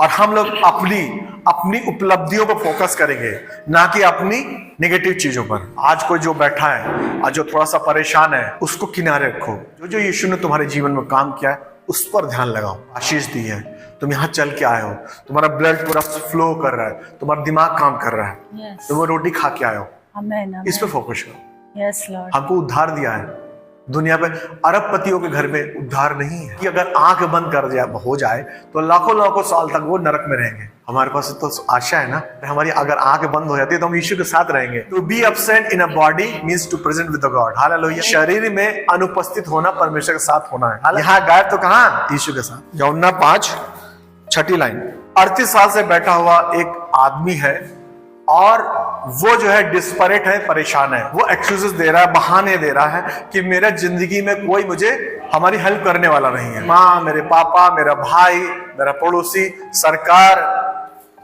और हम लोग अपनी उपलब्धियों पर फोकस करेंगे, ना कि अपनी नेगेटिव चीजों पर। आज कोई जो बैठा है, आज जो थोड़ा सा परेशान है, उसको किनारे रखो। जो जो यीशु ने तुम्हारे जीवन में काम किया है उस पर ध्यान लगाओ। आशीष दी है, तुम यहाँ चल के आए हो, तुम्हारा ब्लड पूरा फ्लो कर रहा है, तुम्हारा दिमाग काम कर रहा है, तुम वो रोटी खा के आए हो, इस पे फोकस करो। हमको उद्धार दिया है। दुनिया पे अरबपतियों के घर में उद्धार नहीं है कि अगर आंख बंद कर हो जाए तो लाखों लाखों साल तक वो नरक में रहेंगे। हमारे पास तो आशा है ना, हमारी अगर आंख बंद हो जाती है तो हम यीशु के साथ रहेंगे। To be absent in a body means to present with the God. Hallelujah. शरीर में अनुपस्थित होना परमेश्वर के साथ होना है। यहाँ गायब तो कहाँ? यीशु के साथ। यूहन्ना 5 छठी लाइन। 38 साल से बैठा हुआ एक आदमी है और वो जो है डिस्परेट है, परेशान है। वो एक्सक्यूजेस दे रहा है, बहाने दे रहा है कि मेरा जिंदगी में कोई हमारी हेल्प करने वाला नहीं है। माँ, मेरे पापा, मेरा भाई, मेरा पड़ोसी, सरकार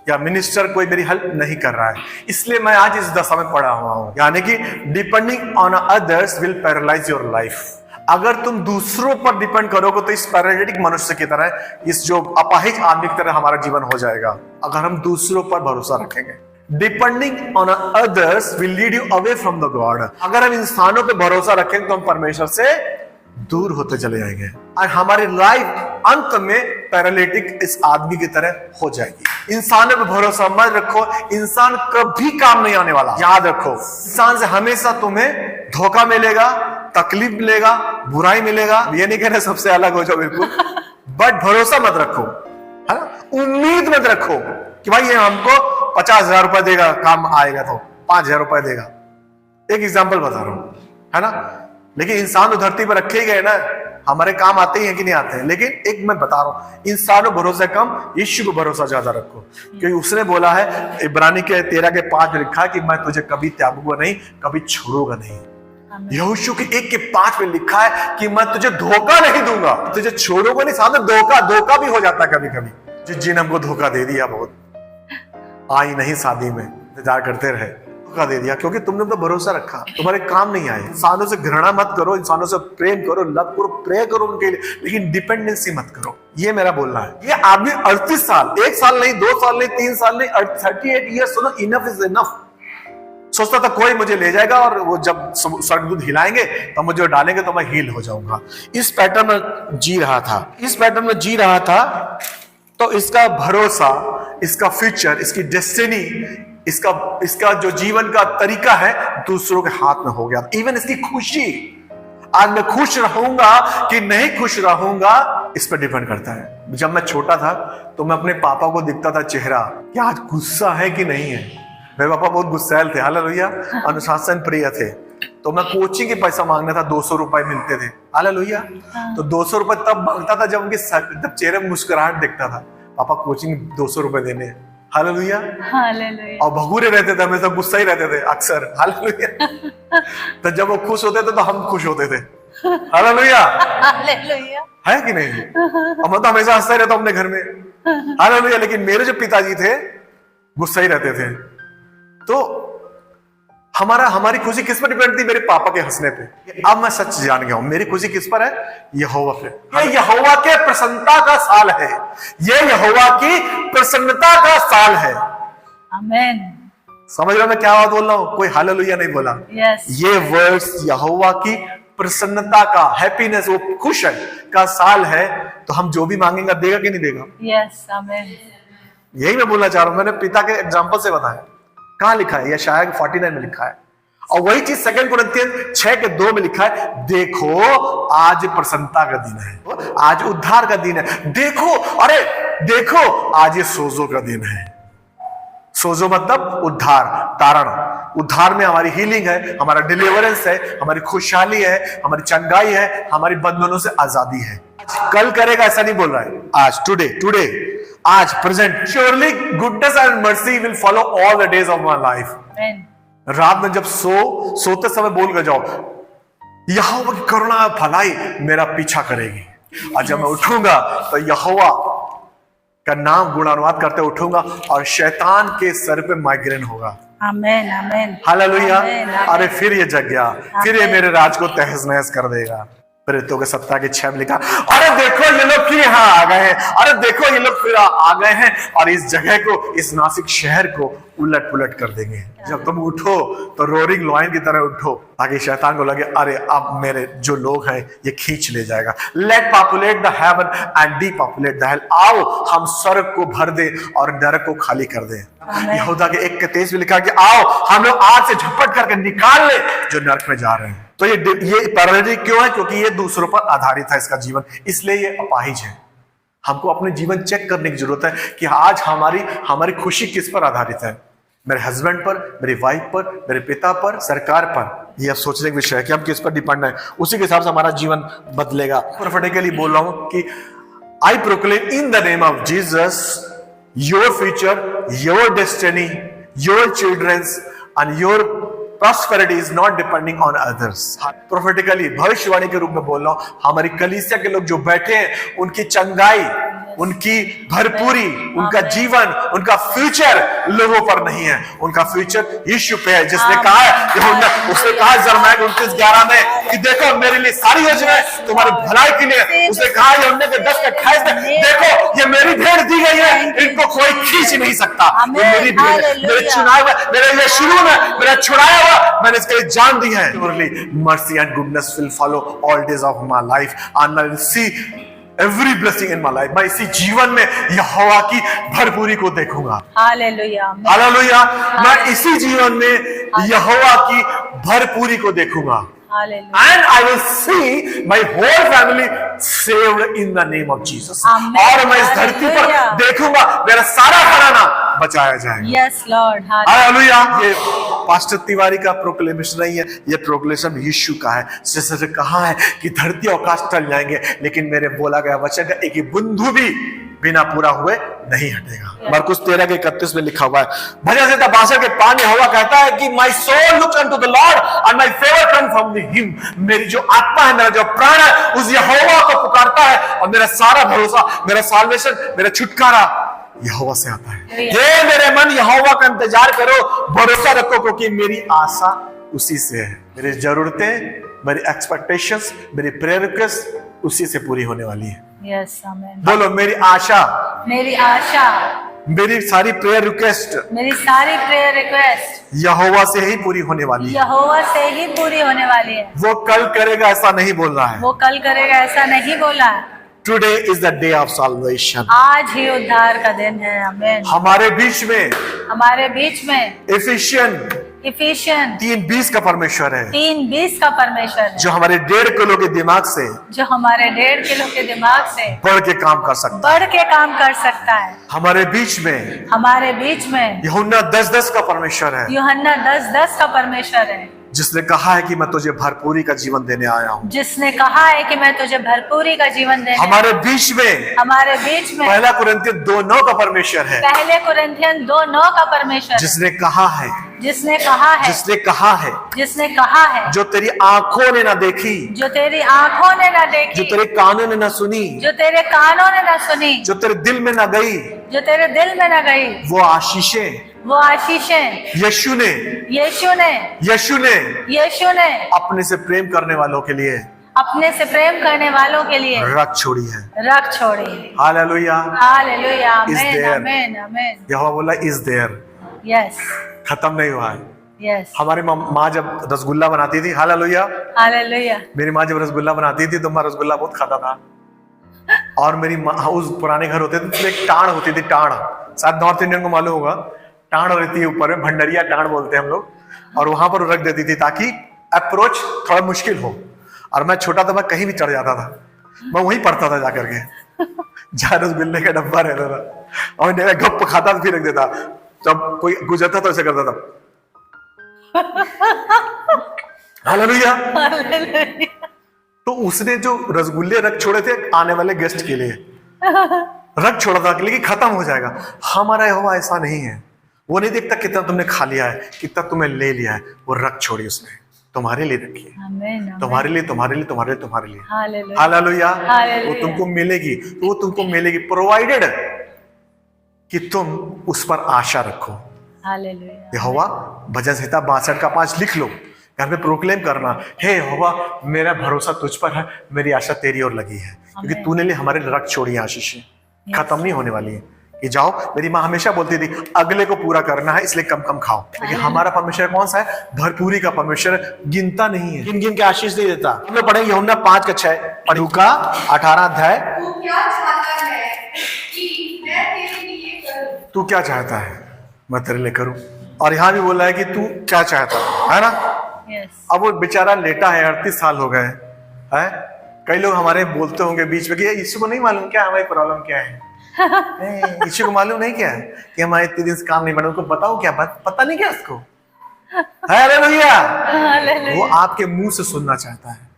या मिनिस्टर कोई मेरी हेल्प नहीं कर रहा है, इसलिए मैं आज इस दशा में पड़ा हुआ हूं। यानी कि depending on others will paralyse your life. अगर तुम दूसरों पर डिपेंड करोगे तो इस पैरालिटिक मनुष्य की तरह, इस जो अपाहिज आदमी की तरह हमारा जीवन हो जाएगा। अगर हम दूसरों पर भरोसा रखेंगे, depending on others will lead you away from the God. अगर हम इंसानों पे भरोसा रखेंगे तो हम परमेश्वर से दूर होते चले जाएंगे और हमारी लाइफ अंत में पैरालिटिक इस आदमी की तरह हो जाएगी। इंसानों पे भरोसा मत रखो, इंसान कभी काम नहीं आने वाला। याद रखो, इंसान से हमेशा तुम्हें धोखा मिलेगा, तकलीफ मिलेगा, बुराई मिलेगा। ये नहीं कहना सबसे अलग हो जाओ बिल्कुल, बट भरोसा मत रखो, है ना? उम्मीद मत रखो कि भाई ये हमको 50,000 रुपए देगा, काम आएगा तो 5,000 रुपए देगा। एक एग्जाम्पल बता रहा हूं, है ना? लेकिन इंसान तो धरती पर रखे ही गए ना, हमारे काम आते ही हैं कि नहीं आते हैं। लेकिन एक मैं बता रहा हूं, इंसानों भरोसे कम, यीशु को भरोसा ज्यादा रखो, क्योंकि उसने बोला है, इब्रानी के 13 के 5 में लिखा है कि मैं तुझे कभी त्यागूंगा नहीं, कभी छोड़ूंगा नहीं। यहोशू के 1 के 5 में लिखा है कि मैं तुझे धोखा नहीं दूंगा, तुझे छोड़ूंगा नहीं। साथ में धोखा भी हो जाता है कभी कभी। जिन हमको धोखा दे दिया, बहुत आई नहीं शादी में, इंतजार करते रहे, धोखा दे दिया क्योंकि तुमने तो भरोसा रखा, तुम्हारे काम नहीं आए। इंसानों से घृणा मत करो, इंसानों से प्रेम करो, लव करो, प्रे करो उनके लिए, लेकिन डिपेंडेंसी मत करो। ये मेरा बोलना है। ये आदमी 38 साल, 1 साल नहीं, 2 साल नहीं, 3 साल नहीं, 38 ईयर्स, सुनो, इनफ इज इनफ। सोचता था कोई मुझे ले जाएगा और वो जब स्वर्गदूत हिलाएंगे तो मुझे डालेंगे तो मैं हील हो जाऊंगा। इस पैटर्न में जी रहा था, तो इसका भरोसा, इसका फ्यूचर, इसकी डेस्टिनी, इसका जो जीवन का तरीका है दूसरों के हाथ में हो गया। इवन इसकी खुशी, आज मैं खुश रहूंगा कि नहीं खुश रहूंगा, इस पर डिपेंड करता है। जब मैं छोटा था तो मैं अपने पापा को दिखता था चेहरा कि आज गुस्सा है कि नहीं है। मेरे पापा बहुत गुस्सैल थे, हालेलुया, अनुशासन प्रिय थे। तो मैं कोचिंग के पैसा मांगना था, 200 रुपए मिलते थे, हालेलुया। तो 200 रुपए तब मांगता था जब जब चेहरे में मुस्कुराहट दिखता था, पापा कोचिंग 200 रुपए देने, हालेलुया। और भगूरे रहते थे, हमेशा गुस्सा ही रहते थे अक्सर, हालेलुया। तो जब वो खुश होते थे तो हम खुश होते थे, हालेलुया, है कि नहीं? और मैं तो हमेशा हंसता ही रहता हूं अपने घर में, हालेलुया। लेकिन मेरे जो पिताजी थे गुस्सा ही रहते थे। तो हमारी खुशी किस पर डिपेंड थी? मेरे पापा के हंसने पे। अब मैं सच जान गया हूं, मेरी खुशी किस पर है? यहोवा पे। ये यहोवा के प्रसन्नता का साल है, ये यहोवा की प्रसन्नता का साल है। आमीन। समझ रहे हो मैं क्या बात बोल रहा हूं? कोई हालेलुया नहीं बोला। ये वर्ड्स यहोवा की प्रसन्नता का, हैप्पीनेस, वो खुश है का साल है। तो हम जो भी मांगेंगे देगा कि नहीं देगा? यस, आमीन। यही मैं बोलना चाह रहा हूं। मैंने पिता के एग्जांपल से बताया। कहां लिखा है? यशायाह 49 में लिखा है। और वही चीज 2 कुरिन्थियन 6 के 2 में लिखा है, देखो आज प्रसन्नता का दिन है, आज उद्धार का दिन है। देखो, अरे देखो, आज ये सोजो का दिन है। सोजो मतलब उद्धार, तारण। उद्धार में हमारी हीलिंग है, हमारा डिलीवरेंस है, हमारी खुशहाली है, हमारी चंगाई है, हमारी बंधनों से आजादी है। कल करेगा ऐसा नहीं बोल रहा है, आज, टुडे, आज, present. Surely goodness and mercy will follow all the days of my life. रात में जब सोते समय बोल कर जाओ, यहोवा की करुणा भलाई मेरा पीछा करेगी। और जब मैं उठूंगा तो यहोवा का नाम गुणानुवाद करते उठूंगा और शैतान के सर पे माइग्रेन होगा। आमीन, आमीन, हालेलुया। अरे फिर ये जग गया, फिर ये मेरे राज को तहस नहस कर देगा। प्रेरितों के 17 के 6 में लिखा, अरे देखो ये लोग फिर यहाँ आ गए हैं, अरे देखो ये लोग फिर आ गए हैं और इस जगह को, इस नासिक शहर को उलट पुलट कर देंगे। जब तुम उठो तो रोरिंग लॉयन की तरह उठो, ताकि शैतान को लगे अरे अब मेरे जो लोग हैं ये खींच ले जाएगा। Let populate the heaven and depopulate the hell. आओ हम स्वर्ग को भर दे और नरक को खाली कर दे। यहूदा के 1:23 में लिखा कि आओ हम लोग आग से झपट करके निकाल ले जो नरक में जा रहे हैं। तो ये पैरेलल क्यों है? क्योंकि ये दूसरों पर आधारित है इसका जीवन, इसलिए ये अपाहिज है। हमको अपने जीवन चेक करने की जरूरत है कि आज हमारी खुशी किस पर आधारित है। मेरे हस्बैंड पर, मेरी वाइफ पर, मेरे पिता पर, सरकार पर। ये अब सोचने का विषय है कि हम किस पर डिपेंड है, उसी के हिसाब से हमारा जीवन बदलेगा। प्रोफेटिकली बोल रहा हूं कि I proclaim in the name of Jesus your future, your destiny, your childrens and your prosperity is not depending on others। Prophetically भविष्यवाणी के रूप में बोल रहा हूं, हमारी कलीसिया के लोग जो बैठे हैं उनकी चंगाई, उनकी भरपूरी, उनका जीवन, उनका फ्यूचर लोगों पर नहीं है, उनका फ्यूचर यीशु पे है। जिसने कहा है, उसने कहा जरमाया 29:11 में कि देखो मेरे लिए सारी योजनाएं तुम्हारी भलाई के लिए। उसने कहा यूहन्ना के 10:28 में, देखो ये मेरी भेड़ दी गई है, इनको कोई खींच नहीं सकता। ये मेरी भेड़, मेरे चुनाव, मेरे लिए शुरू में मेरा छुड़ाया हुआ, मैंने इसके लिए जान दी है। Mercy and goodness will follow all days of my life and I will see every blessing in my life. मैं इसी जीवन में यहोवा की भरपूरी को देखूंगा। Hallelujah, hallelujah. मैं इसी जीवन में यहोवा की भरपूरी को देखूंगा। And I will see my whole family saved in the name of Jesus। और मैं इस धरती पर देखूंगा मेरा सारा घराना बचाया जाएगा। Yes Lord, hallelujah. ये पास्टर तिवारी का प्रोक्लेमेशन नहीं है, ये प्रोक्लेमेशन यीशु का है। जैसे कहा है कि धरती आकाश टल जाएंगे लेकिन मेरे बोला गया वचन का एक ही बिंदु भी बिना पूरा हुए नहीं हटेगा। मरकुस 13:31 में लिखा हुआ है, भजन संहिता 62 के 5 में यहोवा कहता है कि my soul looks unto the lord and my favour comes from him. मेरी जो आत्मा है, मेरा जो प्राण है, उस यहोवा को पुकारता है और मेरा सारा भरोसा, मेरा साल्वेशन, मेरा छुटकारा यहोवा से आता है। हे मेरे मन, यहोवा का इंतजार करो, भरोसा रखो, क्योंकि मेरी आशा उसी से है। मेरी जरूरतें, मेरी एक्सपेक्टेशंस, मेरी प्रेयर रिक्वेस्ट उसी से पूरी होने वाली है। Yes, amen। बोलो मेरी आशा, मेरी आशा, मेरी सारी प्रेयर रिक्वेस्ट, मेरी सारी प्रेयर रिक्वेस्ट यहोवा से ही पूरी होने वाली है। यहोवा से ही पूरी होने वाली है। वो कल करेगा ऐसा नहीं बोल रहा है, वो कल करेगा ऐसा नहीं बोला है। Today is the day of solvation. आज ही उद्धार का दिन है। आमीन। हमारे बीच में, हमारे बीच में इफिशियन 3:20 का परमेश्वर है, 3:20 का परमेश्वर है, जो हमारे 1.5 किलो के दिमाग से, जो हमारे 1.5 किलो के दिमाग से बढ़ के काम कर सकता है। बढ़ के काम कर सकता है। हमारे बीच में यूहन्ना 10:10 का परमेश्वर है, यूहन्ना 10:10 का परमेश्वर है, जिसने कहा है कि मैं तुझे भरपूरी का जीवन देने आया हूँ। जिसने कहा है कि मैं तुझे भरपूरी का जीवन देने। हमारे बीच में 1 कुरिन्थियन 2:9 का परमेश्वर है, 1 कुरिन्थियन 2:9 का परमेश्वर, जिसने कहा है, जो तेरी आंखों ने ना देखी, जो तेरी आंखों ने ना देखी, जो तेरे कानों ने ना सुनी, जो तेरे कानों ने ना सुनी, जो तेरे दिल में ना गई, जो तेरे दिल में ना गई, वो आशीषें यीशु ने अपने से प्रेम करने वालों के लिए, रख छोड़ी है। हालेलुया, हालेलुया, Is आमीन, there? आमीन, आमीन। यहोवा बोला इज देयर, यस, खत्म नहीं हुआ है। यस, हमारी माँ जब रसगुल्ला बनाती थी, हालेलुया, हालेलुया, मेरी माँ जब रसगुल्ला बनाती थी तो मैं रसगुल्ला बहुत खाता था। और मेरी माँ, उस पुराने घर होते थे तो एक टाण होती थी, टाण, शायद नॉर्थ इंडियन को मालूम होगा, टाण रहती है ऊपर में, भंडरिया टाण बोलते हैं हम लोग, और वहां पर रख देती थी ताकि अप्रोच थोड़ा मुश्किल हो। और मैं छोटा था, मैं कहीं भी चढ़ जाता था, मैं वहीं पढ़ता था जाकर के, जहाँ रसगुल्ले का डब्बा रहता था, और मेरा गप खाता था, फिर रख देता, जब कोई गुजरता तो ऐसे करता था। हालेलुया। तो उसने जो रसगुल्ले रख छोड़े थे आने वाले गेस्ट के लिए, रख छोड़ा था लेकिन खत्म हो जाएगा। हमारा यहोवा ऐसा नहीं है, वो नहीं देखता कितना तुमने खा लिया है, कितना तुम्हें ले लिया है, वो रख छोड़ी उसने, तुम्हारे लिए रखी है, तुम्हारे लिए। हालेलुया। वो तुमको मिलेगी, तो वो तुमको मिलेगी प्रोवाइडेड कि तुम उस पर आशा रखो। हालेलुया। यहोवा, भजन संहिता 62 का 5 लिख लो घर में प्रोक्लेम करना, हे यहोवा मेरा भरोसा तुझ पर है, मेरी आशा तेरी ओर लगी है, क्योंकि तूने लिए हमारे रक्त छोड़ी है आशीषें, खत्म नहीं होने वाली है। कि जाओ, मेरी माँ हमेशा बोलती थी अगले को पूरा करना है इसलिए कम कम खाओ, लेकिन हमारा परमेश्वर कौन सा है? भरपूरी का परमेश्वर, गिनता नहीं है, गिन गिन के आशीष नहीं देता। हम लोग पढ़ेंगे यूहन्ना 5:6 और लूका 18 अध्याय। तू क्या चाहता है कि मैं तेरे लिए करूं? तू क्या चाहता है मैं तेरे लिए करूं? और यहाँ भी बोला है कि तू क्या चाहता है ना। Yes. अब वो बेचारा लेटा है, 38 साल हो गए हैं। कई लोग हमारे बोलते होंगे बीच में कि यीशु को नहीं मालूम क्या हमारी प्रॉब्लम क्या है। यीशु को मालूम नहीं क्या है कि हमारे इतने दिन से काम नहीं बना, उनको बताओ क्या बात, पता नहीं क्या उसको। हालेलुया। वो आपके मुंह से सुनना चाहता है।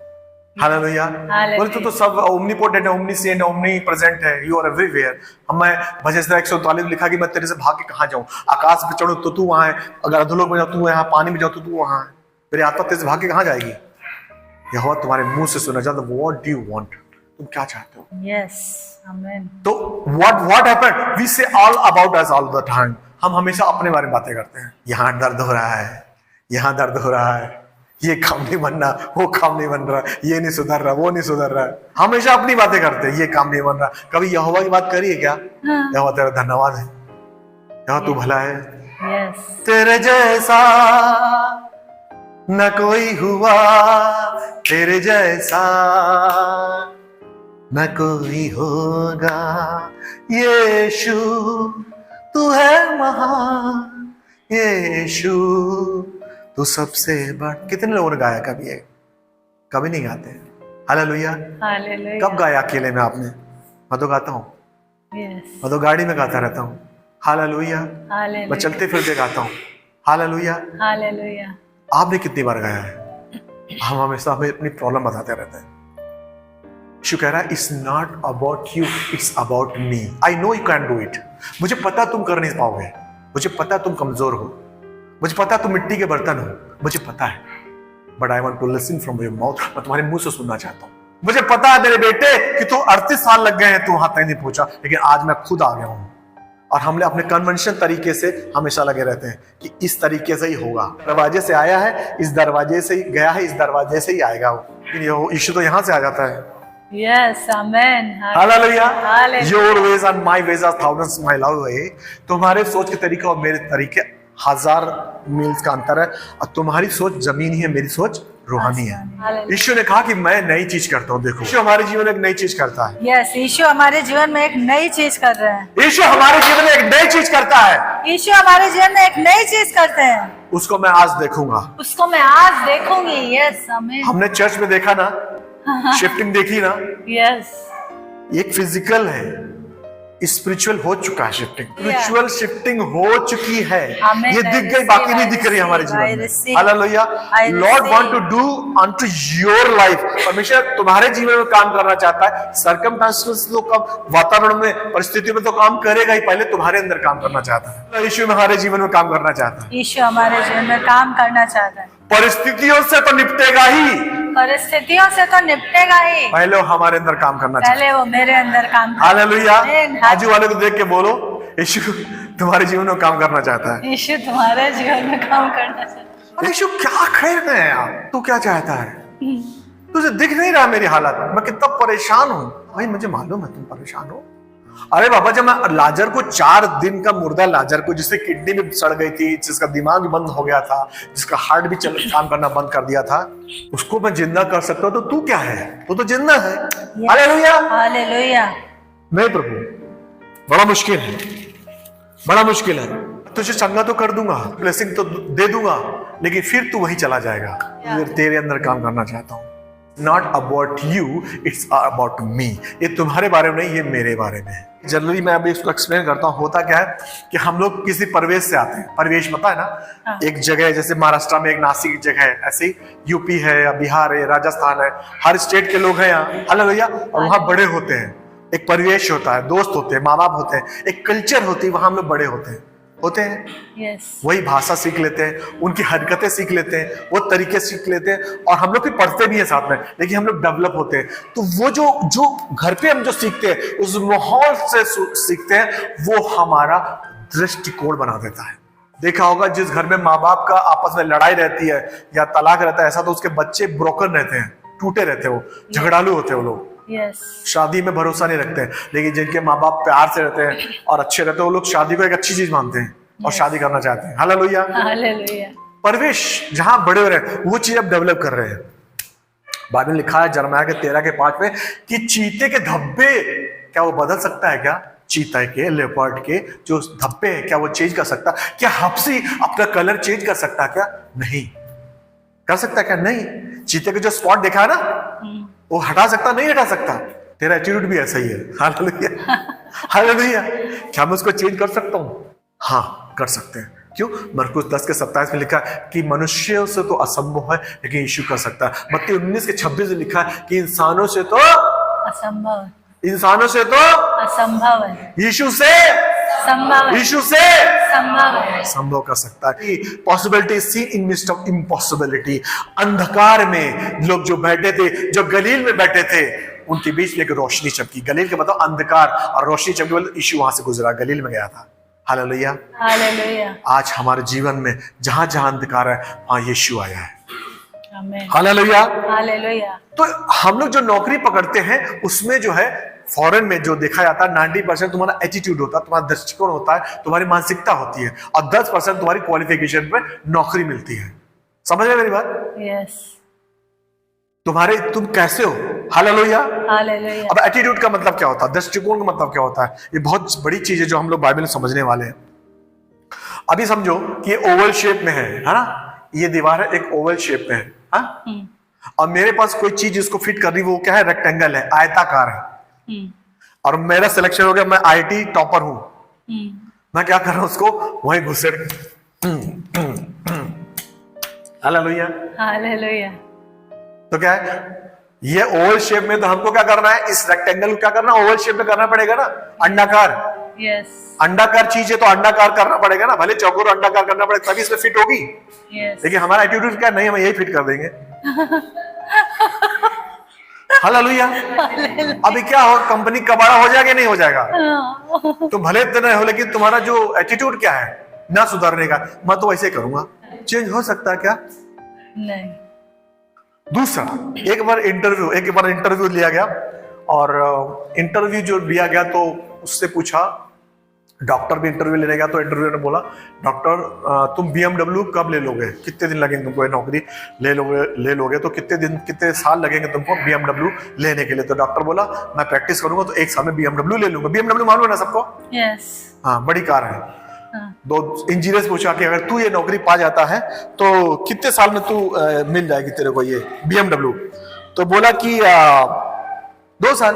हालेलुया। बोले तो सब ओमनीपोटेंट है, ओमनीसिएंट है, ओमनी प्रेजेंट है, यू आर एवरीवेयर। हमें भजन 139 लिखा कि मैं तेरे से भाग के कहां जाऊं, आकाश पे चढ़ूं तो तू वहां है, अगर अधोलोक में जाऊं तू वहां, पानी में जाऊं तो तू वहां है, तेरी आत्मा तेरे से भाग के कहां जाएगी? यहोवा तुम्हारे मुंह से सुनना चाहता है, व्हाट डू यू वांट, तुम क्या चाहते हो? Yes. Amen. तो what happened? We say all about us all the time. हम हमेशा अपने बारे में बातें करते हैं। यहाँ दर्द हो रहा है, यहाँ दर्द हो रहा है, ये काम नहीं बन रहा, वो काम नहीं बन रहा, ये नहीं सुधर रहा, वो नहीं सुधर रहा है। हमेशा अपनी बातें करते हैं, ये काम नहीं बन रहा। कभी यहोवा की बात करी है क्या? यहोवा तेरा धन्यवाद है, यहोवा तू भला है। Yes. तेरे जैसा न कोई हुआ, तेरे जैसा न कोई होगा, यीशु तू है महान, यीशु तू सबसे बड़ा। कितने लोगों ने गाया कभी है? कभी नहीं गाते। हालेलुया। Hallelujah. कब गाया अकेले में आपने? मैं तो गाता हूँ, Yes. मैं तो गाड़ी में गाता रहता हूँ। हालेलुया। मैं Hallelujah. चलते फिरते गाता हूँ। हालेलुया। Hallelujah. आपने कितनी बार गाया है? हम हमेशा हमें अपनी प्रॉब्लम बताते रहते हैं। यीशु कह रहा है it's not about you, it's about me. I know you can do it. मुझे पता तुम कर नहीं पाओगे, मुझे पता तुम कमजोर हो, मुझे पता तुम मिट्टी के बर्तन हो, मुझे पता है, but I want to listen from your mouth. मैं तुम्हारे मुंह से सुनना चाहता हूँ। मुझे पता है मेरे बेटे कि तू 38 साल लग गए हैं, तू वहां तक नहीं पहुंचा, लेकिन आज मैं खुद आ गया हूं। और हमने अपने कन्वेंशन तरीके से हमेशा लगे रहते हैं कि इस तरीके से ही होगा, दरवाजे से आया है, इस दरवाजे से ही गया है, इस दरवाजे से ही आएगा वो। लेकिन यीशु तो यहां से आ जाता है। Yes. Amen. Hallelujah. Hallelujah. Your ways and my ways are thousands my love वे। तुम्हारे सोच के तरीके और मेरे तरीके 1000 मील्स का अंतर है, और तुम्हारी सोच जमीनी है, मेरी सोच रूहानी है। Hallelujah. यीशु ने कहा कि मैं नई चीज करता हूं। देखो, यीशु हमारे जीवन में एक नई चीज करता है। Yes. यीशु हमारे जीवन में एक नई चीज कर रहे हैं। यीशु हमारे जीवन में एक नई चीज करता है। यीशु हमारे जीवन में एक नई चीज करते हैं, उसको मैं आज देखूंगा। उसको मैं आज देखूंगी। यस। आमीन। हमने चर्च में देखा ना, शिफ्टिंग देखी ना, यस। एक फिजिकल है, स्पिरिचुअल हो चुका है शिफ्टिंग, स्पिरिचुअल शिफ्टिंग हो चुकी है। Amen. ये दिख गई, बाकी नहीं दिख रही हमारे जीवन में। Hallelujah. Lord want to do unto your life. परमेश्वर तुम्हारे जीवन में काम करना चाहता है। सर्कमस्टेंसेस तो कम, वातावरण में, परिस्थितियों में तो काम करेगा ही, पहले तुम्हारे अंदर काम करना चाहता है। यीशु हमारे जीवन में काम करना चाहता है। यीशु हमारे जीवन में काम करना चाहता है। परिस्थितियों से तो निपटेगा ही, परिस्थितियों से तो निपटेगा ही, पहले वो हमारे अंदर काम करना चाहता है। पहले वो मेरे अंदर काम करे। हालेलुया। Amen. आजू वाले को देख के बोलो, यीशु तुम्हारे जीवन में काम करना चाहता है। यीशु तुम्हारे जीवन में काम करना चाहता है। यीशु क्या कह रहे हैं आप? तू क्या चाहता है? तुझे दिख नहीं रहा मेरी हालत, मैं कितना परेशान हूं। भाई मुझे मालूम है तुम परेशान हो। अरे बाबा, जब मैं लाजर को 4 दिन का मुर्दा लाजर को, जिससे किडनी भी सड़ गई थी, जिसका दिमाग भी बंद हो गया था, जिसका हार्ट भी काम करना बंद कर दिया था, उसको मैं जिंदा कर सकता हूं, तो तू क्या है? तू तो जिंदा है। हालेलुया। हालेलुया। नहीं प्रभु, बड़ा मुश्किल है, बड़ा मुश्किल है। तुझे चंगा तो कर दूंगा, ब्लेसिंग तो दे दूंगा, लेकिन फिर तू वहीं चला जाएगा। तेरे अंदर काम करना चाहता हूं। Not about you, it's about me. ये तुम्हारे बारे में नहीं, ये मेरे बारे में है। जनरली मैं अभी इसको एक्सप्लेन करता हूँ। होता क्या है कि हम लोग किसी परिवेश से आते हैं। परिवेश पता है ना, एक जगह जैसे महाराष्ट्र में एक नासिक जगह है, ऐसे ही यूपी है या बिहार है, राजस्थान है, हर स्टेट के लोग हैं यहाँ। हालेलुया। और वहाँ बड़े होते हैं, एक परिवेश होता है, दोस्त होते हैं, माँ बाप होते हैं, एक कल्चर होती है, वहां हम लोग बड़े होते हैं। Yes. वही भाषा सीख लेते हैं, उनकी हरकतें सीख लेते हैं, वो तरीके सीख लेते हैं, और हम लोग भी पढ़ते भी हैं साथ में, लेकिन हम लोग डेवलप होते हैं। तो वो जो घर पे हम जो सीखते हैं, उस माहौल से सीखते हैं, वो हमारा दृष्टिकोण बना देता है, देखा होगा जिस घर में माँ बाप का आपस में लड़ाई रहती है या तलाक रहता है, ऐसा तो उसके बच्चे ब्रोकन रहते हैं, टूटे रहते हैं, वो झगड़ालू होते हैं वो लोग। यस, शादी में भरोसा नहीं रखते हैं। लेकिन जिनके माँ बाप प्यार से रहते हैं और अच्छे रहते हैं, वो लोग शादी को एक अच्छी चीज मानते हैं और शादी करना चाहते हैं। हालेलुया। हालेलुया। परवेश जहां बड़े हो रहे हैं वो चीज अब डेवलप कर रहे हैं। बाइबल में लिखा है जरमाया के 13:5 में कि चीते के धब्बे क्या वो बदल सकता है क्या? चीता के, लेपर्ड के जो धब्बे हैं क्या वो चेंज कर सकता? क्या हपसी अपना कलर चेंज कर सकता क्या? नहीं कर सकता क्या? नहीं। चीते के जो स्पॉट देखा है ना, वो हटा सकता? नहीं हटा सकता। तेरा एटीट्यूड भी ऐसा ही है। Hallelujah, hallelujah. क्या मैं उसको चेंज कर सकता हूं? हाँ कर सकते हैं। क्यों? मरकुस 10:27 में लिखा है कि मनुष्यों से तो असंभव है लेकिन यीशु कर सकता है। मत्ती 19:26 में लिखा है कि इंसानों से तो असंभव, इंसानों से तो असंभव है, यीशु से संभव है, यीशु से संभव है। संभव कर सकता है। Possibility seen in mist of impossibility. अंधकार में लोग जो बैठे थे, जो गलील में बैठे थे, उनके बीच में एक रोशनी चमकी। गलील के मतलब अंधकार, और रोशनी चमकी मतलब यीशु वहां से गुजरा, गलील में गया था। Hallelujah, hallelujah. आज हमारे जीवन में जहां जहां अंधकार है वहां यीशु आया है। आमीन। हालेलुया। हालेलुया। तो हम लोग जो नौकरी पकड़ते हैं उसमें जो है फॉरेन में जो देखा जाता है 90% तुम्हारा एटीट्यूड होता है, तुम्हारा दृष्टिकोण होता है, तुम्हारी मानसिकता होती है, और 10% तुम्हारी क्वालिफिकेशन पे नौकरी मिलती है। समझ रहे मेरी बात? यस। तुम कैसे हो? हालेलुया। हालेलुया। अब एटीट्यूड का मतलब क्या होता है? दृष्टिकोण का मतलब क्या होता है? ये बहुत बड़ी चीज है जो हम लोग बाइबल में समझने वाले हैं। अभी समझो कि ये ओवल शेप में है ना, ये दीवार है एक ओवल शेप में है, हाँ? और मेरे पास कोई चीज जिसको फिट कर रही वो क्या है? रेक्टेंगल है, आयताकार है। और मेरा सिलेक्शन हो गया, मैं आईटी टॉपर हूं, मैं क्या कर रहा हूं? उसको वहीं घुसेड़। Hallelujah, hallelujah. तो क्या है ये ओवल शेप में, तो हमको क्या करना है? इस रेक्टेंगल को क्या करना? ओवल शेप में करना पड़ेगा ना। अंडाकार, यस, अंडाकार चीज है तो अंडाकार करना पड़ेगा ना, भले चौकोर अंडाकार करना पड़ेगा तभी इसमें फिट होगी। यस। लेकिन हमारा एटीट्यूड क्या? नहीं, हम यही फिट कर देंगे। हालेलुया। अभी क्या हो, कंपनी का बड़ा हो जाएगा नहीं हो जाएगा? तो भले इतना हो, लेकिन तुम्हारा जो एटीट्यूड क्या है ना सुधारने का, मैं तो वैसे करूंगा। चेंज हो सकता है क्या? नहीं। दूसरा, एक बार इंटरव्यू लिया गया, और इंटरव्यू जो लिया गया तो उससे पूछा, डॉक्टर भी इंटरव्यू लेने गया, तो इंटरव्यू ने बोला, डॉक्टर तुम BMW कब ले लोगे? कितने दिन लगेंगे तुमको? ये नौकरी ले लोगे तो कितने साल लगेंगे तुमको BMW लेने के लिए? तो डॉक्टर बोला मैं प्रैक्टिस करूंगा तो 1 साल में BMW ले लूंगा। BMW मालूम है ना सबको? यस। हाँ, बड़ी कार है। दो इंजीनियर्स पूछा कि अगर तू ये नौकरी पा जाता है तो कितने साल में तू मिल जाएगी तेरे को ये BMW? तो बोला कि 2 साल।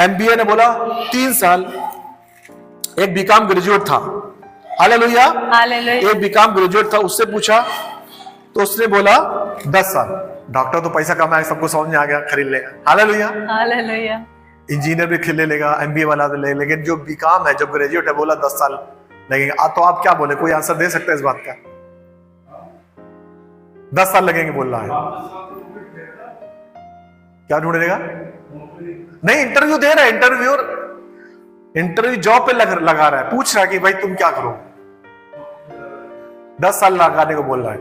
MBA ने बोला 3 साल। एक बीकॉम ग्रेजुएट था, हालेलुया, हालेलुया। एक बीकॉम ग्रेजुएट था, उससे पूछा तो उसने बोला 10 साल। डॉक्टर तो पैसा कमाया, सबको समझ में आ गया, खरीद लेगा। Hallelujah, hallelujah. इंजीनियर भी खरीद लेगा, MBA वाला भी ले, लेकिन जो बीकॉम है, जो ग्रेजुएट है, बोला 10 साल लगेंगे। तो आप क्या बोले? कोई आंसर दे सकता है इस बात का? 10 साल लगेंगे बोल रहा है। क्या ढूंढेगा? नहीं, इंटरव्यू दे रहा है, इंटरव्यू जॉब पे लगा रहा है, पूछ रहा है कि भाई तुम क्या करो? 10 साल लगाने को बोल रहा है।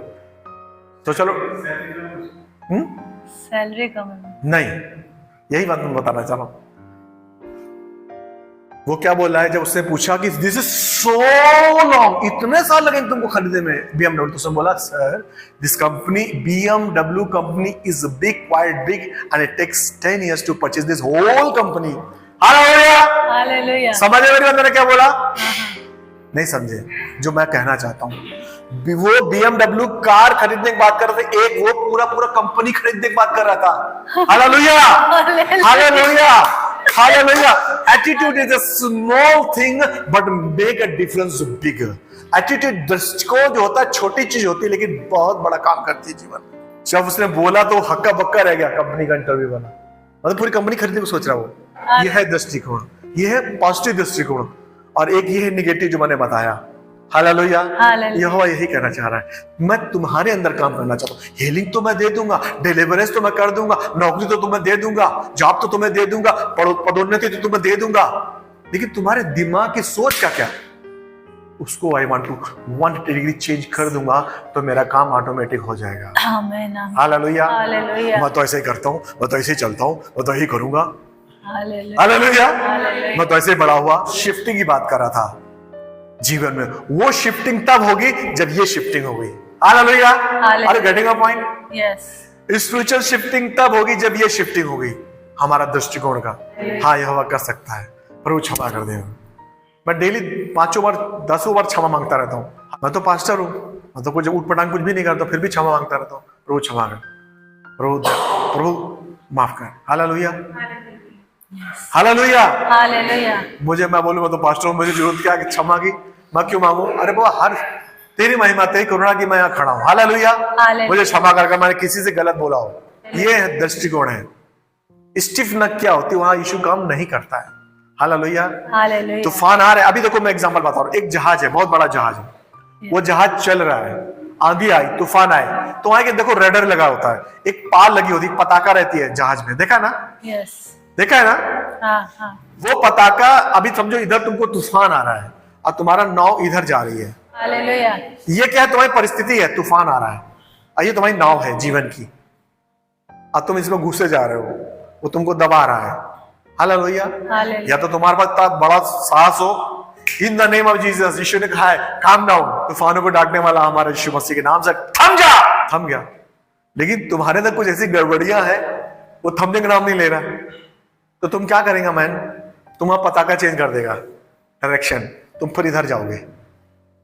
तो चलो, सैलरी कम है। नहीं, यही बात मैं बताना चाह रहा हूं। वो क्या बोल रहा है? जब उसने पूछा कि दिस इज सो लॉन्ग, इतने साल लगेंगे तुमको खरीदने में BMW, तो उसने बोला sir this company BMW company is big, quite big, and it takes 10 years to purchase this whole company. Hallelujah. समझे मेरी बात? क्या बोला? नहीं समझे जो मैं कहना चाहता हूं। वो BMW कार खरीदने की बात कर रहे थे, एक वो पूरा कंपनी खरीदने की बात कर रहा था। Hallelujah, hallelujah, hallelujah. Attitude is a small thing but make a difference big. Attitude, दृष्टिकोण जो होता है छोटी चीज होती है लेकिन बहुत बड़ा काम करती है जीवन में। जब उसने बोला तो हक्का बक्का रह गया कंपनी का इंटरव्यू वाला, मतलब पूरी कंपनी खरीदने को सोच रहा वो। यह है दृष्टिकोण, यह है पॉजिटिव दृष्टिकोण, और एक ये है निगेटिव जो मैंने बताया। हालेलुया, यहोवा यही कहना चाह रहा है, मैं तुम्हारे अंदर काम करना चाहता हूँ। हीलिंग तो मैं दे दूंगा, डिलीवरेंस तो मैं कर दूंगा, नौकरी तो तुम्हें दे दूंगा, जॉब तो तुम्हें दे दूंगा, पदोन्नति तो तुम्हें दे दूंगा, लेकिन तुम्हारे दिमाग की सोच का क्या? उसको I want to 180 degree change कर दूंगा तो मेरा काम ऑटोमेटिक हो जाएगा। आमेन आमेन हालेलुया। हालेलुया मैं तो ऐसे ही करता हूँ, मैं तो ऐसे ही चलता हूँ, मैं तो यही करूंगा। Hallelujah hallelujah. हालेलुया मैं तो ऐसे ही बड़ा हुआ। शिफ्टिंग की बात कर रहा था जीवन में। वो शिफ्टिंग तब होगी जब ये शिफ्टिंग हो गई। हालेलुया। हालेलुया। अरे getting a point. Yes spiritual shifting तब होगी जब ये शिफ्टिंग होगी हमारा दृष्टिकोण का। हाँ यहोवा कर सकता है, पर वो क्षमा कर देगा। मैं डेली 5 बार 10 बार क्षमा मांगता रहता हूँ। मैं तो पास्टर हूँ, मैं तो कुछ उठ पटांग कुछ भी नहीं करता, फिर भी क्षमा मांगता रहता हूँ। प्रभु क्षमा कर, प्रभु माफ कर। Hallelujah hallelujah. हालेलुया मैं बोलूँ मैं तो पास्टर हूँ, मुझे जरूरत क्या है क्षमा की? मैं क्यों मांगू? अरे बाबा हर तेरी महिमा तेरी करुणा की मैं यहाँ खड़ा हूँ। हालेलुया। हालेलुया। मुझे क्षमा करके मैंने किसी से गलत बोला हो। ये है दृष्टिकोण है। स्टिफ नक क्या होती है, वहां यीशु काम नहीं करता है। हालेलुया। हालेलुया तूफान आ रहा है। अभी देखो मैं एग्जांपल बता रहा हूँ। एक जहाज है, बहुत बड़ा जहाज है, वो जहाज चल रहा है, आंधी आई, तूफान आए तो वहां के देखो रेडर लगा होता है, एक पाल लगी होती है, पताका रहती है जहाज में, देखा ना? यस देखा है ना? हाँ हाँ वो पताका, अभी समझो इधर तुमको तूफान आ रहा है और तुम्हारा नाव इधर जा रही है। हालेलुया ये क्या है? तुम्हारी परिस्थिति है, तूफान आ रहा है और ये तुम्हारी नाव है जीवन की, और तुम इसमें घुसे जा रहे हो, वो तुमको दबा रहा है। हालेलुया। हालेलुया या तो तुम्हारे पास इतना बड़ा साहस हो, in the name of Jesus, यीशु ने कहा है काम डाउन, तूफानों को डांटने वाला हमारा यीशु मसीह के नाम से थम जा, थम गया। लेकिन तुम्हारे अंदर कुछ ऐसी गड़बड़ियां हैं, वो थमने का नाम नहीं ले रहा, तो तुम क्या करेंगे मैन? तुम्हारा पताका चेंज कर देगा डायरेक्शन, तुम फिर इधर जाओगे।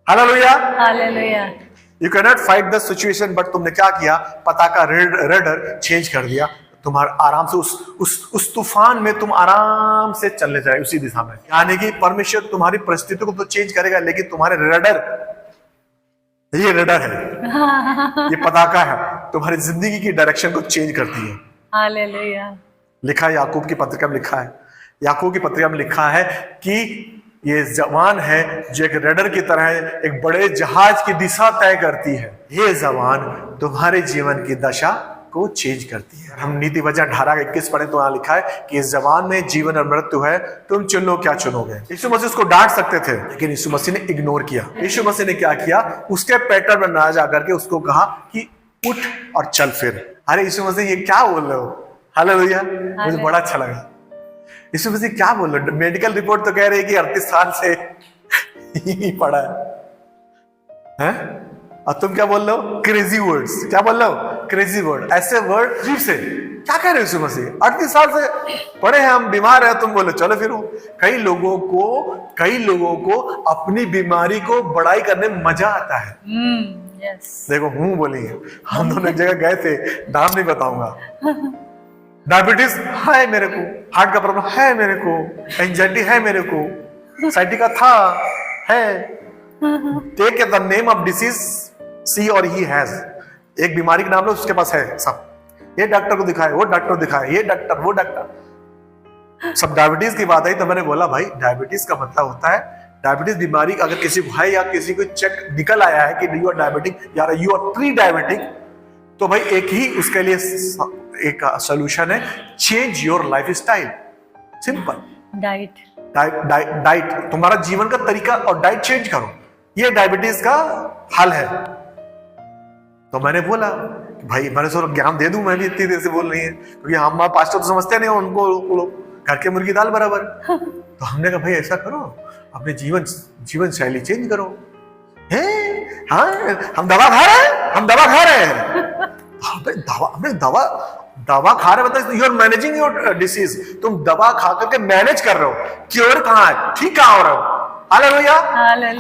Hallelujah. Hallelujah you can not fight the situation, but तुमने क्या किया? पताका रेडर चेंज कर दिया, तुम्हारा आराम से उस तूफान में तुम आराम से चलने जाए उसी दिशा में। यानी कि परमेश्वर तुम्हारी परिस्थिति को तो चेंज करेगा, लेकिन तुम्हारे रेडर, ये रेडर है, ये पताका है, तुम्हारी जिंदगी की डायरेक्शन को चेंज करती है। हालेलुया लिखा है याकूब की पत्रिका में, लिखा है याकूब की पत्रिका में लिखा है कि ये जबान है जो एक रेडर की तरह है, एक बड़े जहाज की दिशा तय करती है। ये जबान तुम्हारे जीवन की दशा को चेंज करती है। हम नीति वचन 18:21 पढ़े तो यहाँ लिखा है कि इस जबान में जीवन और मृत्यु है, तुम चुन लो क्या चुनोगे। यीशु मसीह उसको डांट सकते थे, लेकिन यीशु मसीह ने इग्नोर किया। यीशु मसीह ने क्या किया? उसके पैटर्न में ना जाकर के उसको कहा कि उठ और चल फिर। अरे यीशु मसीह ये क्या बोल रहे हो? हालेलुया। मुझे बड़ा अच्छा लगा। यीशु मसीह क्या बोल रहे हो? मेडिकल रिपोर्ट तो कह रही है कि 38 साल से ही पड़ा है, और तुम क्या बोल रहे हो? Crazy words. क्या बोल रहे हो? Crazy word. ऐसे वर्ड अजीब से क्या कह रहे हो यीशु मसीह? 38 साल से पड़े हैं हम, बीमार है, तुम बोलो चलो फिरो। कई लोगों को अपनी बीमारी को बड़ाई करने में मजा आता है। यस देखो हूं बोली, हम दोनों एक जगह गए थे, नाम नहीं बताऊंगा। डायबिटीज है मेरे को, हार्ट का प्रॉब्लम है मेरे को, एंजाइटी है मेरे को, साइटिका था है। Take the name of disease, see और ही हैज। एक बीमारी का नाम लो, उसके पास है सब। ये डॉक्टर को दिखाए, वो डॉक्टर दिखाए, ये डॉक्टर वो डॉक्टर, सब डायबिटीज की बात आई तो मैंने बोला भाई डायबिटीज का मतलब होता है, डायबिटीज बीमारी अगर किसी को है या किसी को चेक निकल आया है कि यू आर डायबिटिक या यू आर प्री डायबिटिक, तो भाई एक ही उसके लिए एक सोल्यूशन है, change your life style. Simple. Diet, तुम्हारा जीवन का तरीका और डाइट चेंज करो, ये डायबिटीज का हल है। तो मैंने बोला भाई, मैंने सोचा ज्ञान दे दूं, मैं भी इतनी देर से बोल रही है, क्योंकि हम पास्टर तो समझते नहीं, उनको घर के मुर्गी दाल बराबर। तो हमने कहा भाई ऐसा करो, अपने जीवन शैली चेंज करो। हाँ हम दवा खा रहे हैं, हम दवा खा रहे हैं। दवा खा रहे मतलब you are managing your disease. तुम दवा खा करके मैनेज कर रहे हो, क्योर कहाँ है, ठीक कहाँ हो रहे हो। हालेलुया।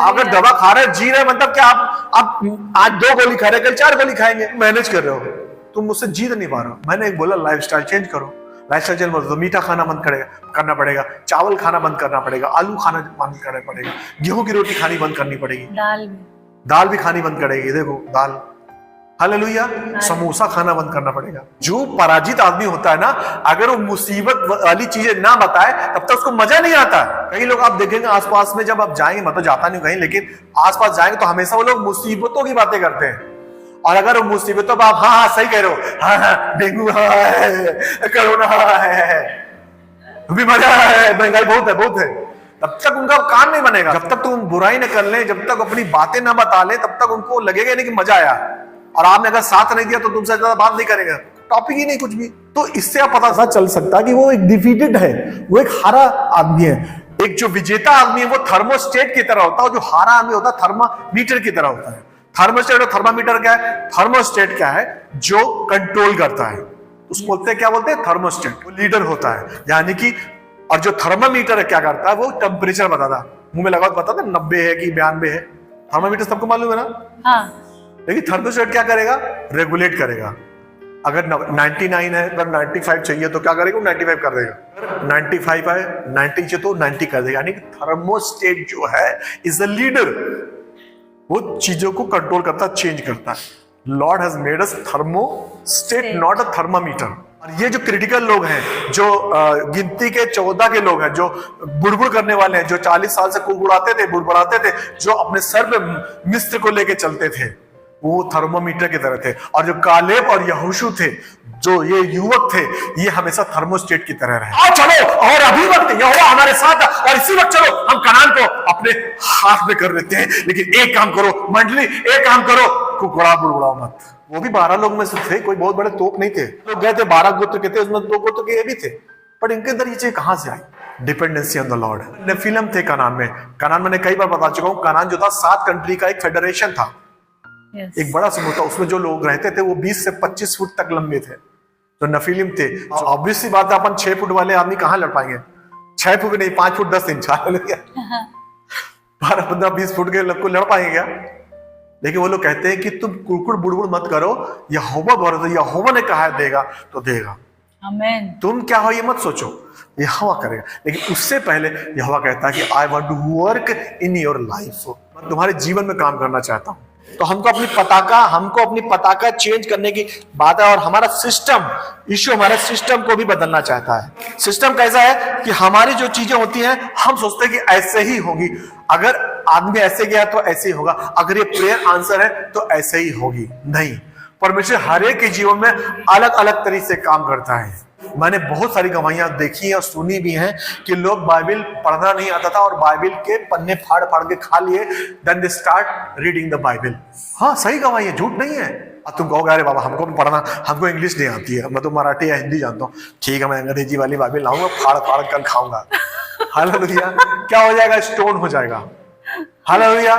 अगर दवा खा रहे जी रहे मतलब क्या आप आज 2 गोली खा रहे, कल 4 गोली खाएंगे, मैनेज कर रहे हो, तुम मुझसे जीत नहीं पा रहे हो। मैंने एक बोला लाइफस्टाइल चेंज करो। लाइफस्टाइल चेंज मतलब मीठा खाना बंद करना पड़ेगा, चावल खाना बंद करना पड़ेगा, आलू खाना बंद करना पड़ेगा, गेहूं की रोटी खानी बंद करनी पड़ेगी, दाल भी खानी बंद करेगी। देखो दाल, हालेलुया। समोसा खाना बंद करना पड़ेगा। जो पराजित आदमी होता है ना, अगर वो मुसीबत वाली चीजें ना बताए तब तक उसको मजा नहीं आता। कई लोग आप देखेंगे आसपास में, जब आप जाएंगे, मैं तो जाता नहीं कहीं, लेकिन आसपास जाएंगे तो हमेशा वो लोग मुसीबतों की बातें करते हैं। और अगर वो मुसीबतों पर आप हाँ सही कह रहे हो, हाँ डेंगू है, कोरोना है, बीमारी है, महंगाई बहुत है, तब तक उनका काम नहीं बनेगा। जब तक तुम बुराई न कर ले, जब तक अपनी बातें न बता ले, तब तक उनको लगेगा नहीं कि मजा आया। और आपने अगर साथ नहीं दिया तो तुमसे ज्यादा बात नहीं करेगा, टॉपिक ही नहीं कुछ भी। तो इससे आप पता चल सकता है कि वो एक डिफीटेड है, वो एक हारा आदमी है। एक जो विजेता आदमी है वो थर्मोस्टेट की तरह होता है, और जो हारा आदमी होता है थर्मामीटर की तरह होता है। थर्मोस्टेट और थर्मामीटर क्या है? थर्मोस्टेट क्या है? जो कंट्रोल करता है, उसको बोलते हैं, क्या बोलते हैं? थर्मोस्टेट। वो लीडर होता है, यानी कि। और जो थर्मामीटर है क्या करता है? वो टेम्परेचर बताता है, मुंह में लगा बताता है 90 है कि 92 है। थर्मामीटर सबको मालूम है ना? हाँ। लेकिन थर्मोस्टेट क्या करेगा? रेगुलेट करेगा। अगर 99 है, अगर 95 चाहिए तो क्या करेगा? 95 कर देगा। अगर 95 है, 90 चाहिए तो 90 कर देगा। यानी कि थर्मोस्टेट जो है इज अ लीडर, वो चीजों को कंट्रोल करता, चेंज करता है। Lord has made us thermostat, not a thermometer. और ये जो क्रिटिकल लोग हैं, जो गिनती के 14 के लोग हैं, जो बुड़बुड़ करने वाले हैं, जो 40 साल से कुड़बुड़ाते थे, बुड़बुड़ाते थे, जो अपने सर पे मिस्र को लेके चलते थे, वो थर्मोमीटर की तरह थे। और जो कालेब और यहोशू थे, जो ये युवक थे, ये हमेशा थर्मोस्टेट की तरह रहे। आओ चलो, और अभी वक्त यहोवा हमारे साथ है, और इसी वक्त चलो हम कनान को अपने हाथ में कर लेते हैं। लेकिन एक काम करो मंडली, एक काम करो, कुकड़ा बुड़बुड़ाओ मत। वो भी 12 लोग में से थे, कोई बहुत बड़े तोप नहीं थे। लोग गए थे 12 गोत्र के थे, उसमें 2 गोत्र के ये भी थे, पर इनके अंदर ये चीज कहां से आई? Dependency on the lord. Nephilim थे कनान में। कनान मैंने कई बार बता चुका हूं, कनान जो था 7 कंट्री का एक फेडरेशन था। Yes. एक बड़ा समूह था, उसमें जो लोग रहते थे वो 20 से 25 फुट तक लंबे थे, जो नफीलिम थे। ऑब्वियस सी बात है, अपन 6 फुट वाले आदमी कहां लड़ पाएंगे? 6 फुट नहीं, 5 फुट 10 इंच 12, 15, 20 फुट के लोग को लड़ पाएंगे क्या? लेकिन वो लोग कहते हैं कि तुम कुड़कुड़ बुड़बुड़ मत करो, यहोवा बोल, यहोवा ने कहा देगा तो देगा। आमेन। तुम क्या हो ये मत सोचो, यहोवा करेगा। लेकिन उससे पहले यहोवा कहता है कि I want to work in your life, मैं तुम्हारे जीवन में काम करना चाहता हूं। तो हमको अपनी पताका चेंज करने की बात है। और हमारा सिस्टम, यीशु हमारे सिस्टम को भी बदलना चाहता है। सिस्टम कैसा है कि हमारी जो चीजें होती हैं, हम सोचते हैं कि ऐसे ही होगी। अगर आदमी ऐसे गया तो ऐसे ही होगा, अगर ये प्रेयर आंसर है तो ऐसे ही होगी। नहीं, परमेश्वर हर एक के जीवन में अलग अलग तरीके से काम करता है। मैंने बहुत सारी गवाहियां देखी और सुनी भी हैं कि लोग बाइबल पढ़ना नहीं आता था और बाइबल के पन्ने फाड़ फाड़ के खा लिए, then they start reading the Bible. हाँ, सही गवाही है, झूठ नहीं है। अब तुम कहोगे अरे बाबा हमको भी पढ़ना, हमको इंग्लिश नहीं आती है, मैं तो मराठी या हिंदी जानता हूँ। ठीक है, मैं अंग्रेजी वाली बाइबल लाऊंगा, फाड़ फाड़ कर खाऊंगा। हालेलुया। क्या हो जाएगा? स्टोन हो जाएगा। हालेलुया।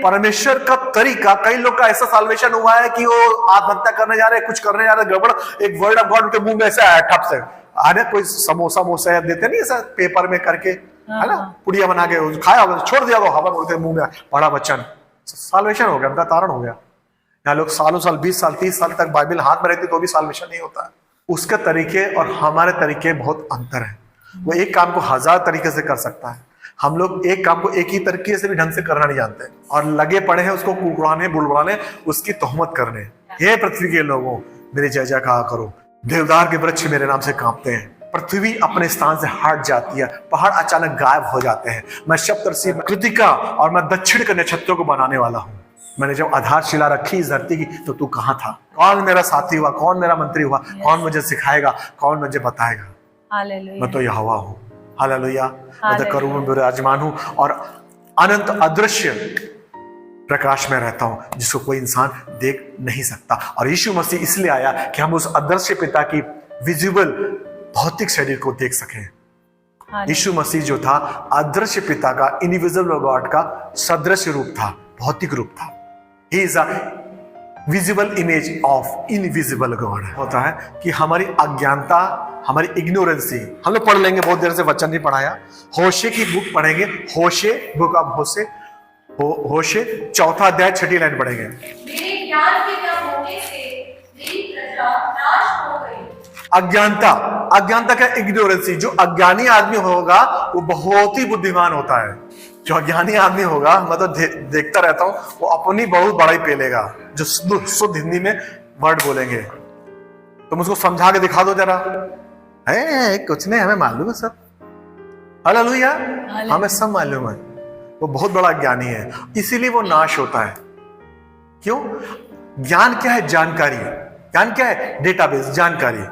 परमेश्वर का तरीका, कई लोग का ऐसा साल्वेशन हुआ है कि वो आत्महत्या करने जा रहे हैं, कुछ करने जा रहे हैं, गड़बड़, एक वर्ड ऑफ गॉड उनके मुंह में ऐसा आया ठप से। अरे कोई समोसा मोसा देते नहीं ऐसा पेपर में करके, है ना, पुड़िया बना के खाया, छोड़ दिया, वो हवा उड़ते मुंह में, बड़ा बच्चन, साल्वेशन हो गया, उनका तारण हो गया। यहाँ लोग सालों साल, 20 साल, 30 साल तक बाइबल हाथ में रहती तो भी साल्वेशन नहीं होता है। उसके तरीके और हमारे तरीके बहुत अंतर है। वो एक काम को 1000 तरीके से कर सकता है, हम लोग एक काम को एक ही तरीके से भी ढंग से करना नहीं जानते और लगे पड़े हैं उसको कुकड़ाने, बुलबुलाने, उसकी तोहमत करने। हे पृथ्वी के लोगों, मेरी जय जयकार करो। देवदार के वृक्ष मेरे नाम से कांपते हैं, पृथ्वी अपने स्थान से हट जाती है, पहाड़ अचानक गायब हो जाते हैं। मैं सप्तर्षि, कृतिका और मैं दक्षिण के नक्षत्रों को बनाने वाला हूँ। मैंने जब आधारशिला रखी इस धरती की तो तू कहाँ था? कौन मेरा साथी हुआ? कौन मेरा मंत्री हुआ? कौन मुझे सिखाएगा? कौन मुझे बताएगा? हालेलुया। मैं तो यहोवा हूँ। हालेलुया। मैं तो करूब में विराजमान हूँ और अनंत अदृश्य प्रकाश में रहता हूँ जिसको कोई इंसान देख नहीं सकता। और यीशु मसीह इसलिए आया कि हम उस अदृश्य पिता की विजिबल भौतिक शरीर को देख सकें। यीशु मसीह जो था अदृश्य पिता का, इनविजिबल गॉड का सदृश्य रूप था, भौतिक रूप था। He is a visible image of invisible God. होता है कि हमारी अज्ञानता, हमारी इग्नोरेंसी, हम लोग पढ़ लेंगे, बहुत देर से वचन नहीं पढ़ाया। होशे की बुक पढ़ेंगे, होशे, बुक ऑफ होशे, होशे 4 अध्याय 6 लाइन पढ़ेंगे। मेरे ज्ञान के न होने से मेरी प्रजा नाश हो गई। अज्ञानता, अज्ञानता क्या? इग्नोरेंसी। जो अज्ञानी आदमी होगा वो बहुत ही बुद्धिमान होता है। जो अज्ञानी आदमी होगा, मैं तो देखता रहता हूं, वो अपनी बहुत बड़ाई पेलेगा। जो शुद्ध हिंदी में वर्ड बोलेंगे, तुम उसको समझा के दिखा दो जरा। कुछ नहीं, हमें मालूम है सब। हालेलुया। हमें सब मालूम है। वो बहुत बड़ा ज्ञानी है, इसीलिए वो नाश होता है। क्यों? ज्ञान क्या है? जानकारी। ज्ञान क्या है? डेटाबेस, जानकारी।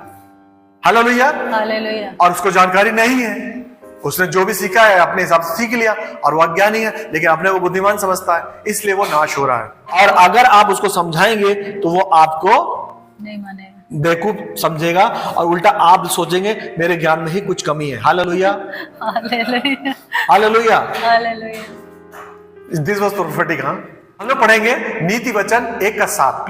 हालेलुया। हालेलुया। और उसको जानकारी नहीं है, उसने जो भी सीखा है अपने हिसाब से सीख लिया और वो अज्ञानी है, लेकिन अपने को बुद्धिमान समझता है, इसलिए वो नाश हो रहा है। और अगर आप उसको समझाएंगे तो वो आपको नहीं मानेगा। बेवकूफ समझेगा और उल्टा आप सोचेंगे मेरे ज्ञान में ही कुछ कमी है। Hallelujah, hallelujah, hallelujah. Hallelujah. This was prophetic. हम लोग पढ़ेंगे नीति वचन 1 का 7।